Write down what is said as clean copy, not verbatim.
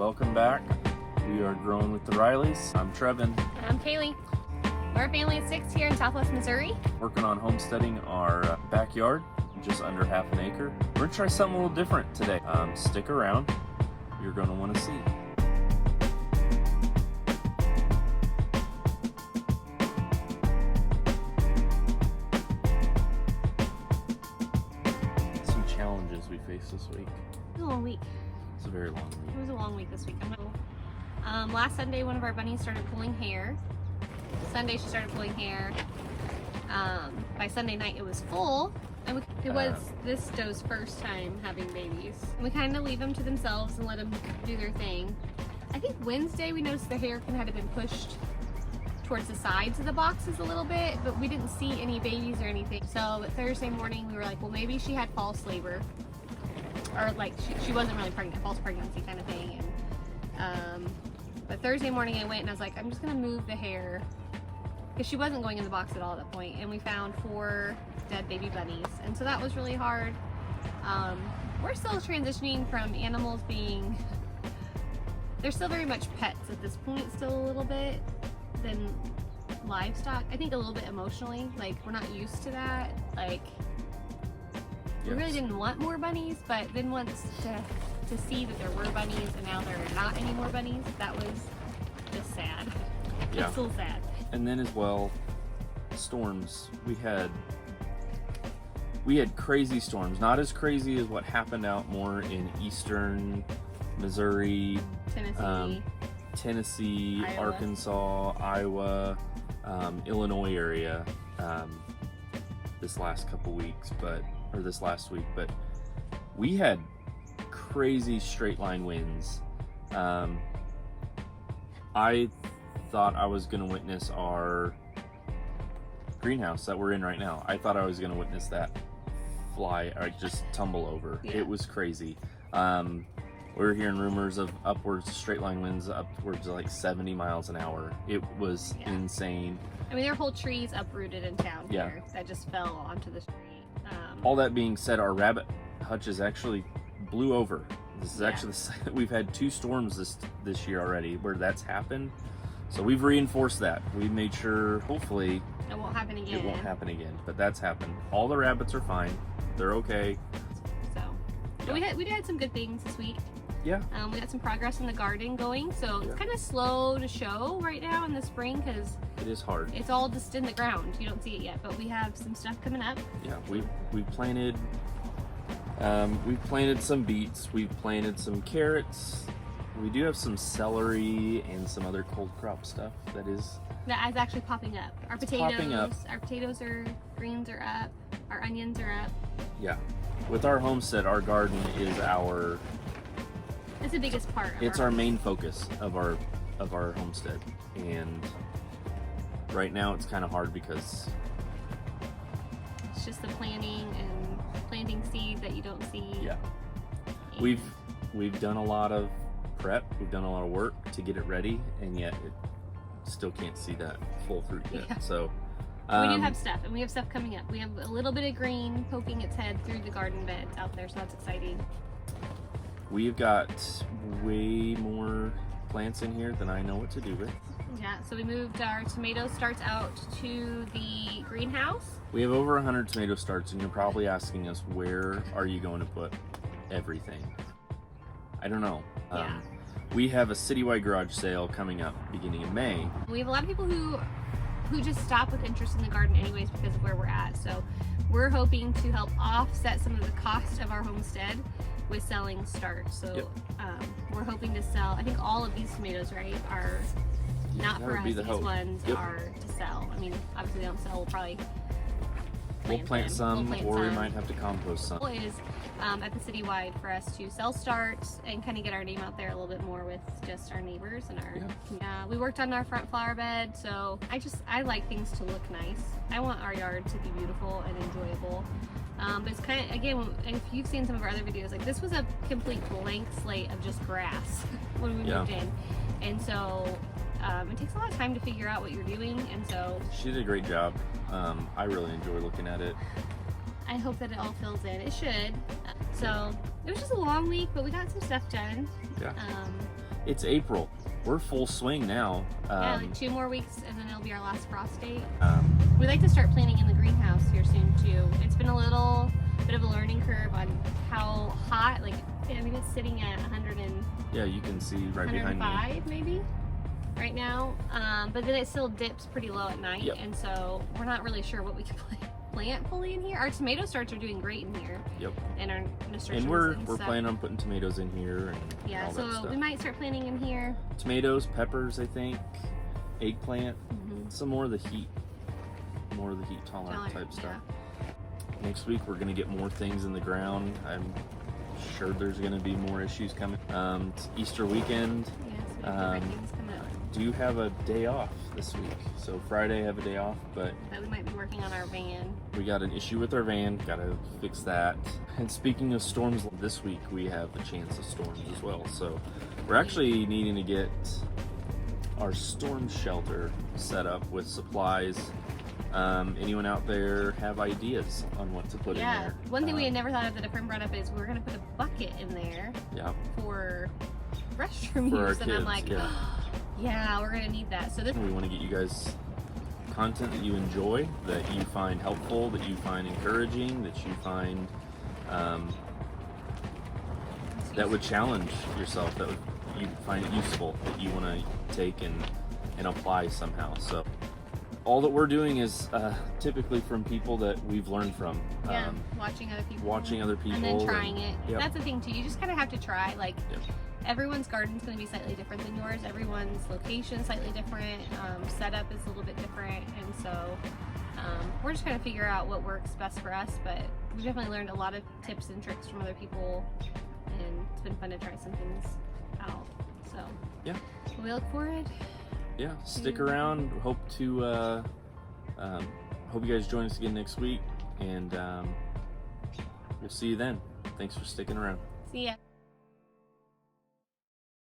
Welcome back. We are growing with the Rileys. I'm Trevin. And I'm Kaylee. We're a family of 6 here in Southwest Missouri. Working on homesteading our backyard, just under half an acre. We're gonna try something a little different today. Stick around. You're gonna want to see. Some challenges we faced this week. It was a long week. It's a very long It week. was a long week this week. Last Sunday, one of our bunnies started pulling hair. Sunday, she started pulling hair. By Sunday night, it was full. And it was this doe's first time having babies. And we kind of leave them to themselves and let them do their thing. I think Wednesday, we noticed the hair had been pushed towards the sides of the boxes a little bit, but we didn't see any babies or anything. So Thursday morning, we were like, well, maybe she had false labor. Or like she wasn't really pregnant, false pregnancy kind of thing. And but Thursday morning I went and I was like, I'm just gonna move the hair because she wasn't going in the box at all at that point. And we found 4 dead baby bunnies, and so that was really hard. We're still transitioning from animals being, they're still very much pets at this point, still a little bit than livestock. I think a little bit emotionally, like we're not used to that. Like we really didn't want more bunnies, but then once to see that there were bunnies and now there are not any more bunnies, that was just sad. Yeah. It's still sad. And then as well, storms. We had crazy storms. Not as crazy as what happened out more in eastern Missouri, Tennessee, Iowa. Arkansas, Iowa, Illinois area this last week, but we had crazy straight line winds. I thought I was going to witness our greenhouse that we're in right now. I thought I was going to witness that fly or just tumble over. Yeah. It was crazy. We're hearing rumors of upwards straight line winds upwards of like 70 miles an hour. It was insane. I mean, there are whole trees uprooted in town Yeah. here that just fell onto the street. All that being said, our rabbit hutches actually blew over. This is actually we've had 2 storms this year already where that's happened. So we've reinforced that. We made sure, hopefully, it won't happen again. it won't happen again. But that's happened. All the rabbits are fine. They're okay. So, but we did some good things this week. Yeah. We got some progress in the garden going, so it's kind of slow to show right now in the spring because It is hard. it's all just in the ground. You don't see it yet, but we have some stuff coming up. Yeah, we planted some beets. We've planted some carrots. We do have some celery and some other cold crop stuff that is actually popping up. Our potatoes greens are up. Our onions are up. Yeah. With our homestead, our garden is It's the biggest part. It's our main focus of our homestead, and right now it's kind of hard because it's just the planting seeds that you don't see. Yeah. We've done a lot of prep. We've done a lot of work to get it ready, and yet it still can't see that full fruit yet. Yeah. So we do have stuff, and we have stuff coming up. We have a little bit of green poking its head through the garden beds out there, so that's exciting. We've got way more plants in here than I know what to do with. Yeah, so we moved our tomato starts out to the greenhouse. We have over 100 tomato starts, and you're probably asking us, where are you going to put everything? I don't know. Yeah. We have a citywide garage sale coming up beginning of May. We have a lot of people who just stop with interest in the garden anyways because of where we're at. So we're hoping to help offset some of the cost of our homestead with selling starts. So we're hoping to sell, I think all of these tomatoes, right, are not for us. These ones are to sell. I mean, obviously they don't sell. We'll probably plant some, or we might have to compost some. The goal is at the citywide for us to sell starts and kind of get our name out there a little bit more with just our neighbors and our. We worked on our front flower bed, so I like things to look nice. I want our yard to be beautiful and enjoyable. But it's kind of, again, if you've seen some of our other videos, like this was a complete blank slate of just grass when we moved in, and so it takes a lot of time to figure out what you're doing, and so she did a great job. I really enjoy looking at it. I hope that it all fills in. It should. So it was just a long week, but we got some stuff done. Yeah. It's April. We're full swing now. Yeah, like 2 more weeks and then it'll be our last frost date. Um, We'd like to start planting in the greenhouse here soon too. It's been a little bit of a learning curve on how hot, like I think it's sitting at 100 and yeah, you can see right behind me. 105 maybe right now. But then it still dips pretty low at night, Yep. and so we're not really sure what we can plant fully in here. Our tomato starts are doing great in here. Yep. And our nasturtiums And we're stuff. planning on putting tomatoes in here and Yeah, all that so stuff. we might start planting in here. Tomatoes, peppers, I think, eggplant, some more of the heat tolerant type stuff. Next week we're gonna get more things in the ground. I'm sure there's gonna be more issues coming. It's Easter weekend. Yeah, so we have different things coming up. Do have a day off this week. So Friday I have a day off, but That we might be working on our van. we got an issue with our van, gotta fix that. And speaking of storms, this week we have a chance of storms as well. So we're actually needing to get our storm shelter set up with supplies. Anyone out there have ideas on what to put in there? One thing we had never thought of that a friend brought up is we're gonna put a bucket in there for restroom For our use, and I'm kids, like, yeah. yeah, we're gonna need that. So this We want to get you guys content that you enjoy, that you find helpful, that you find encouraging, that you find that would challenge yourself, that would you find it useful, that you want to take and apply somehow. So all that we're doing is typically from people that we've learned from. watching other people. Watching other people. And then trying it. Yep. That's the thing too. You just kind of have to try. Like Yep. everyone's garden's going to be slightly different than yours. Everyone's location slightly different. Setup is a little bit different, and so we're just going to figure out what works best for us. But we've definitely learned a lot of tips and tricks from other people, and it's been fun to try some things out. So Yeah. we look forward. Yeah, stick around. Hope to hope you guys join us again next week, and we'll see you then. Thanks for sticking around. See ya.